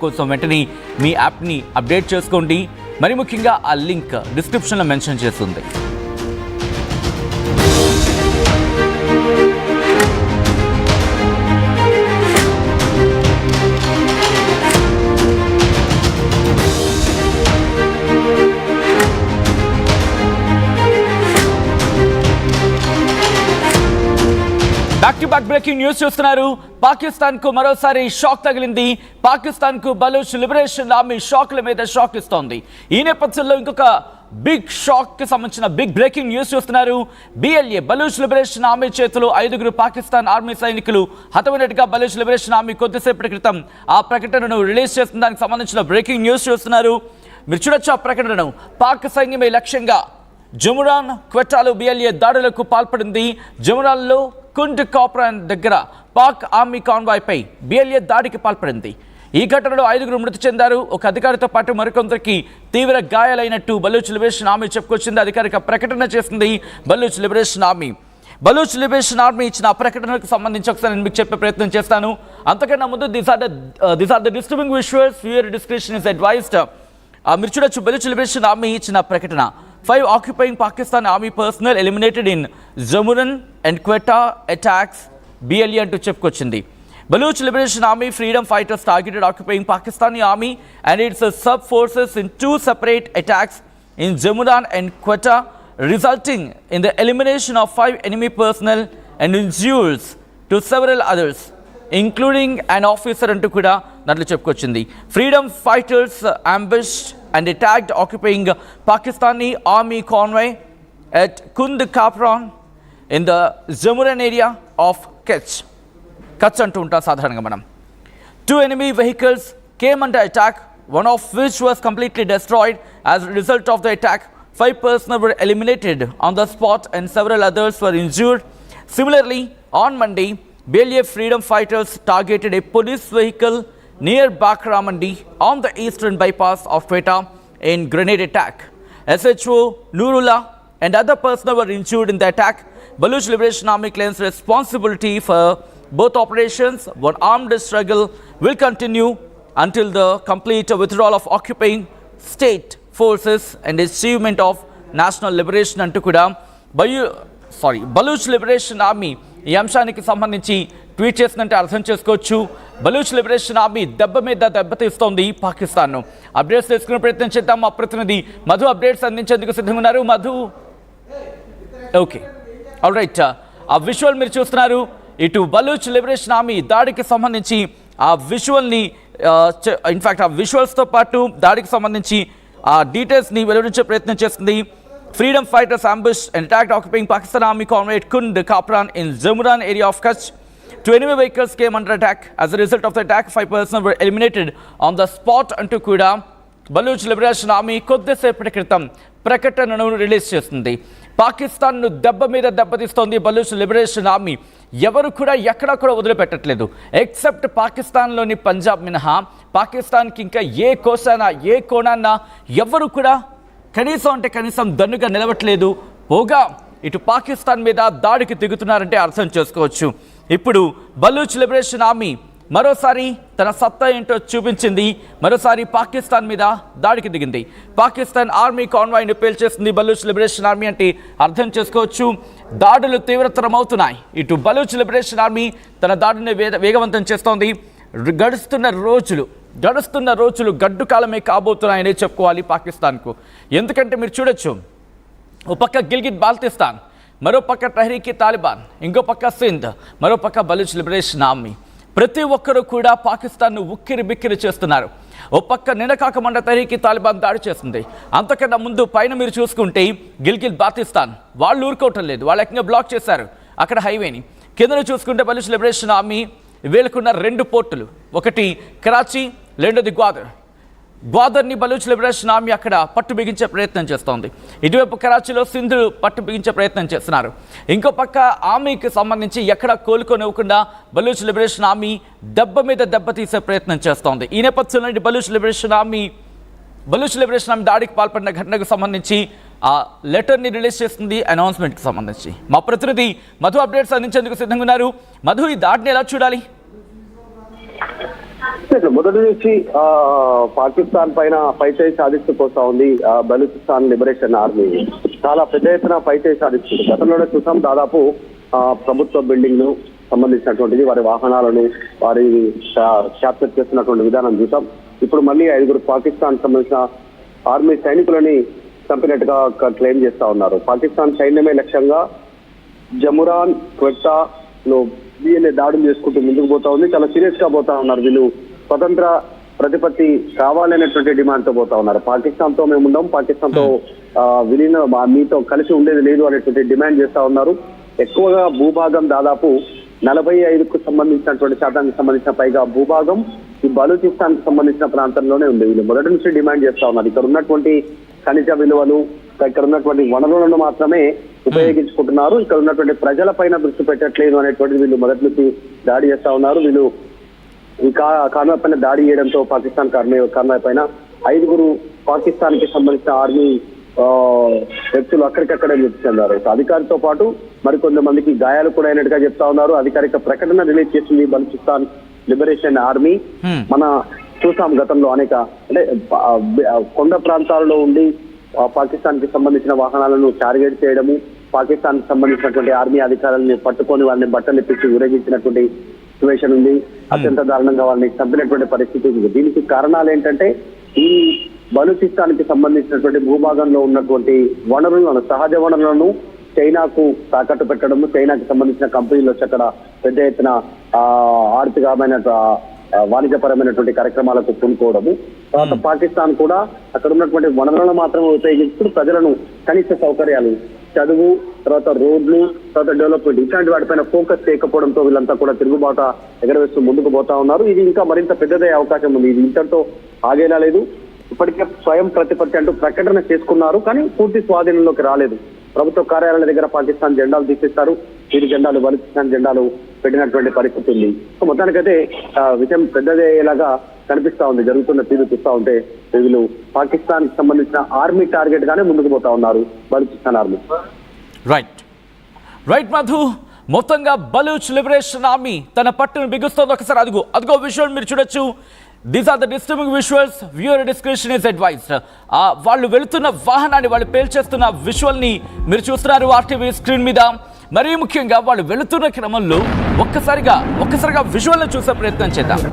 కోసం వెంటనే మీ యాప్ని అప్డేట్ చేసుకోండి. మరి ముఖ్యంగా ఆ లింక్ డిస్క్రిప్షన్లో మెన్షన్ చేస్తుంది. Back to back breaking news చూస్తున్నారు. పాకిస్తాన్ కు మరోసారి షాక్ తగిలింది. పాకిస్తాన్ కు బలూచ్ లిబరేషన్ ఆర్మీ షాక్ల మీద షాక్ ఇస్తోంది. ఈ నేపథ్యంలో ఇంకొక బిగ్ షాక్ కి సంబంధించిన బిగ్ బ్రేకింగ్ న్యూస్ చూస్తున్నారు. BLA బలూచ్ లిబరేషన్ ఆర్మీ చేతిలో 5 పాకిస్తాన్ ఆర్మీ సైనికులు హతమైనట్టుగా బలూచ్ లిబరేషన్ ఆర్మీ కొద్దిసేపటి క్రితం ఆ ప్రకటనను రిలీజ్ చేస్తున్న దానికి సంబంధించిన బ్రేకింగ్ న్యూస్ చూస్తున్నారు. మీరు చూడొచ్చు ఆ ప్రకటనను. పాక్ సైన్యమే లక్ష్యంగా జమురాన్ క్వెటాలో BLA దాడులకు పాల్పడింది. జమురాన్లో కుండ్ కాప్రాన్ దగ్గర పాక్ ఆర్మీ కాన్వాయ్ పై BLA దాడికి పాల్పడింది. ఈ ఘటనలో 5 మృతి చెందారు. ఒక అధికారితో పాటు మరికొందరికి తీవ్ర గాయాలైనట్టు బలూచ్ లిబరేషన్ ఆర్మీ చెప్పుకొచ్చింది. అధికారిక ప్రకటన చేసింది Baloch liberation army. Baloch liberation army ఇచ్చిన ప్రకటనకు సంబంధించి ఒకసారి నేను మీకు చెప్పే ప్రయత్నం చేస్తాను. అంతకన్నా ముందు these are the disturbing visuals, viewer description is advised. మీరు చూడొచ్చు బలూచ్ లిబరేషన్ ఆర్మీ ఇచ్చిన ప్రకటన. 5 occupying Pakistan army personnel eliminated in Jammuran and Quetta attacks BLA అంటూ చెప్పుకొచ్చింది. Baluch Liberation Army freedom fighters targeted occupying Pakistani army and its sub forces in 2 separate attacks in Jammuran and Quetta, resulting in the elimination of 5 enemy personnel and injuries to several others, including an officer అంటూ కూడా దాంట్లో చెప్పుకొచ్చింది. Freedom fighters ambushed and attacked occupying Pakistani army convoy at Kund Kapran in the Jammuran area of Kutch అంటూ ఉంటాం సాధారణంగా మనం. 2 enemy vehicles came under attack, one of which was completely destroyed. As a result of the attack, 5 personnel were eliminated on the spot and several others were injured. Similarly, on Monday, BLA freedom fighters targeted a police vehicle near Bakramandi on the eastern bypass of Quetta in grenade attack. SHO Nurullah and other personnel were injured in the attack. Baluch Liberation Army claims responsibility for both operations. One armed struggle will continue until the complete withdrawal of occupying state forces and achievement of national liberation అంటూ కూడా Baloch liberation army ఈ అంశానికి సంబంధించి tweet చేసినట్టు అర్థం చేసుకోవచ్చు. Baloch liberation army దెబ్బ మీద దెబ్బతీస్తోంది పాకిస్తాన్ను. అప్డేట్స్ తెలుసుకునే ప్రయత్నం చేద్దాం. మా ప్రతినిధి మధు అప్డేట్స్ అందించేందుకు సిద్ధంగా ఉన్నారు. Madhu, okay, all right. ఆ విజువల్ మీరు చూస్తున్నారు. ఇటు బలూచ్ లిబరేషన్ ఆర్మీ దాడికి సంబంధించి ఆ విజువల్ని ఇన్ఫ్యాక్ట్ ఆ విజువల్స్తో పాటు దాడికి సంబంధించి ఆ డీటెయిల్స్ని వెలువరించే ప్రయత్నం చేస్తుంది. Freedom fighters ambushed and attacked occupying Pakistan army convoy at Kund Kapran in Jammuran area of Kutch. 2 enemy vehicles came under attack. As a result of the attack, 5 personnel were eliminated on the spot అంటూ కూడా Baloch liberation army కొద్దిసేపటి క్రితం ప్రకటనను release చేస్తుంది. పాకిస్తాన్ను దెబ్బ మీద దెబ్బతీస్తోంది Baloch liberation army. ఎవరు కూడా ఎక్కడా కూడా వదిలిపెట్టట్లేదు ఎక్సెప్ట్ పాకిస్తాన్లోని పంజాబ్ మినహా. పాకిస్తాన్కి ఇంకా ఏ కోణాన ఎవరు కూడా కనీసం దన్నుగా నిలవట్లేదు. పోగా ఇటు పాకిస్తాన్ మీద దాడికి దిగుతున్నారంటే అర్థం చేసుకోవచ్చు. ఇప్పుడు బలూచ్ లిబరేషన్ ఆర్మీ మరోసారి తన సత్తా ఏంటో చూపించింది. మరోసారి పాకిస్తాన్ మీద దాడికి దిగింది. పాకిస్తాన్ ఆర్మీ కాన్వాయ్ని పేల్చేసింది బలూచ్ లిబరేషన్ ఆర్మీ అంటే అర్థం చేసుకోవచ్చు. దాడులు తీవ్రతరమవుతున్నాయి. ఇటు బలూచ్ లిబరేషన్ ఆర్మీ తన దాడిని వేగవంతం చేస్తోంది. గడుస్తున్న రోజులు గడ్డు కాలమే కాబోతున్నాయని చెప్పుకోవాలి పాకిస్తాన్కు. ఎందుకంటే మీరు చూడొచ్చు, ఓ పక్క గిల్గిట్ బాల్టిస్తాన్, మరో పక్క టహ్రీకి తాలిబాన్, ఇంకో పక్క సింధ్, మరో పక్క బలూచ్ లిబరేషన్ ఆర్మీ. ప్రతి ఒక్కరూ కూడా పాకిస్తాన్ను ఉక్కిరి బిక్కిరి చేస్తున్నారు. ఓ పక్క నినకాకమండ తహ్రీకి తాలిబాన్ దాడి చేస్తుంది. అంతకన్నా ముందు పైన మీరు చూసుకుంటే గిల్గిట్ బాల్టిస్తాన్ వాళ్ళు ఊరుకోవటం లేదు. వాళ్ళు ఏకంగా బ్లాక్ చేశారు అక్కడ హైవేని. కింద చూసుకుంటే బలూచ్ లిబరేషన్ ఆర్మీ వీళ్ళకున్న 2 పోర్టులు, ఒకటి కరాచీ, రెండోది గ్వాదర్ని బలూచ్ లిబరేషన్ ఆర్మీ అక్కడ పట్టు బిగించే ప్రయత్నం చేస్తోంది. ఇటువైపు కరాచీలో సింధు పట్టు బిగించే ప్రయత్నం చేస్తున్నారు. ఇంకో పక్క ఆర్మీకి సంబంధించి ఎక్కడ కోలుకోనివ్వకుండా బలూచ్ లిబరేషన్ ఆర్మీ దెబ్బ మీద దెబ్బతీసే ప్రయత్నం చేస్తోంది. ఈ నేపథ్యంలో బలూచ్ లిబరేషన్ ఆర్మీ దాడికి పాల్పడిన ఘటనకు సంబంధించి ఆ లెటర్ని రిలీజ్ చేస్తుంది అనౌన్స్మెంట్కి సంబంధించి. మా ప్రతినిధి మధు అప్డేట్స్ అందించేందుకు సిద్ధంగా ఉన్నారు. మధు, ఈ దాడిని ఎలా చూడాలి? మొదటి నుంచి పాకిస్తాన్ పైన పైచేయి సాధిస్తూ పోతా ఉంది బలూచిస్తాన్ లిబరేషన్ ఆర్మీ. చాలా పెద్ద ఎత్తున పైచేయి సాధిస్తుంది. గతంలోనే చూసాం, దాదాపు ప్రభుత్వ బిల్డింగ్లు సంబంధించినటువంటిది, వారి వాహనాలను వారి క్యాప్చర్ చేస్తున్నటువంటి విధానం చూసాం. ఇప్పుడు మళ్ళీ 5 పాకిస్తాన్ సంబంధించిన ఆర్మీ సైనికులని చంపినట్టుగా క్లెయిమ్ చేస్తా ఉన్నారు. పాకిస్తాన్ సైన్యమే లక్ష్యంగా జమురాన్, క్వెట్టా లో వీళ్ళే దాడులు చేసుకుంటూ ముందుకు పోతా ఉంది. చాలా సీరియస్ గా పోతా ఉన్నారు. వీళ్ళు స్వతంత్ర ప్రతిపత్తి కావాలనేటువంటి డిమాండ్ తో పోతా ఉన్నారు. పాకిస్తాన్ తో మేము ఉండం, పాకిస్తాన్ తో మీతో కలిసి ఉండేది లేదు అనేటువంటి డిమాండ్ చేస్తా ఉన్నారు. ఎక్కువగా భూభాగం దాదాపు 45కు సంబంధించినటువంటి శాతానికి సంబంధించిన పైగా భూభాగం ఈ బలూచిస్తాన్ కు సంబంధించిన ప్రాంతంలోనే ఉంది. వీళ్ళు మొదటి నుంచి డిమాండ్ చేస్తా ఉన్నారు. ఇక్కడ ఉన్నటువంటి ఖనిజ విలువలు, ఇక్కడ ఉన్నటువంటి వనరులను మాత్రమే ఉపయోగించుకుంటున్నారు. ఇక్కడ ఉన్నటువంటి ప్రజల పైన దృష్టి పెట్టట్లేదు అనేటువంటి వీళ్ళు మొదటి నుంచి దాడి చేస్తా ఉన్నారు. వీళ్ళు ఈ కాన్వాయ్ పైన దాడి చేయడంతో పాకిస్తాన్ కాన్వాయ్ పైన 5 పాకిస్తాన్ కి సంబంధించిన ఆర్మీ వ్యక్తులు అక్కడికక్కడే మృతి చెందారు. అధికారితో పాటు మరికొంతమందికి గాయాలు కూడా అయినట్టుగా చెప్తా ఉన్నారు. అధికారిక ప్రకటన రిలీజ్ చేసింది బలూచిస్తాన్ లిబరేషన్ ఆర్మీ. మన చూసాం గతంలో అనేక అంటే కొండ ప్రాంతాలలో ఉండి పాకిస్తాన్ కి సంబంధించిన వాహనాలను టార్గెట్ చేయడము, పాకిస్తాన్ కి సంబంధించినటువంటి ఆర్మీ అధికారులను పట్టుకొని వాళ్ళని బట్టలు ఇప్పించి ఊరేగించినటువంటి సిచ్యువేషన్ ఉంది. అత్యంత దారుణంగా వాళ్ళని చంపినటువంటి పరిస్థితి ఉంది. దీనికి కారణాలు ఏంటంటే ఈ బలూచిస్తాన్ కి సంబంధించినటువంటి భూభాగంలో ఉన్నటువంటి వనరులను, సహజ వనరులను చైనాకు తాకట్టు పెట్టడము, చైనాకి సంబంధించిన కంపెనీలు వచ్చి అక్కడ పెద్ద ఎత్తున ఆర్థికమైన వాణిజ్యపరమైనటువంటి కార్యక్రమాలకు పూనుకోవడము. తర్వాత పాకిస్తాన్ కూడా అక్కడ ఉన్నటువంటి వనరులను మాత్రమే ఉపయోగించుకుని ప్రజలను కనీస సౌకర్యాలు, చదువు, తర్వాత రోడ్లు, తర్వాత డెవలప్మెంట్ ఇట్లాంటి వాటిపైన ఫోకస్ చేయకపోవడంతో వీళ్ళంతా కూడా తిరుగుబాట ఎగరవేస్తూ ముందుకు పోతా ఉన్నారు. ఇది ఇంకా మరింత పెద్దదయ్యే అవకాశం ఉంది. ఇది ఇంతటితో ఆగేలా లేదు. ఇప్పటికే స్వయం ప్రతిపత్తి అంటూ ప్రకటన చేసుకున్నారు, కానీ పూర్తి స్వాధీనంలోకి రాలేదు. ప్రభుత్వ కార్యాలయాల దగ్గర పాకిస్తాన్ జెండాలు తీసేస్తారు, వీరి జెండాలు బలూచిస్తాన్ జెండాలు పెట్టినటువంటి పరిస్థితి ఉంది. సో మొత్తానికైతే విషయం పెద్దదేలాగా కనిపిస్తా ఉంది. జరుగుతున్న తీరు చూస్తా ఉంటే వీళ్ళు పాకిస్తాన్ కి సంబంధించిన ఆర్మీ టార్గెట్ గానే ముందుకు పోతా ఉన్నారు బలూచిస్తాన్ ఆర్మీ. రైట్ మధు, మొత్తంగా బలూచ్ లిబరేషన్ ఆర్మీ తన పట్టును బిగుస్తోంది. ఒకసారి అదిగో విజువల్ మీరు చూడొచ్చు. These are the disturbing visuals. Viewer description is advised. వాళ్ళు వెళుతున్న వాహనాన్ని, వాళ్ళు పేల్చేస్తున్న విజువల్ ని మీరు చూస్తున్నారు ఆర్టీవీ స్క్రీన్ మీద. మరీ ముఖ్యంగా వాళ్ళు వెళుతున్న క్రమంలో ఒక్కసారిగా విజువల్ ని చూసే ప్రయత్నం చేద్దాం.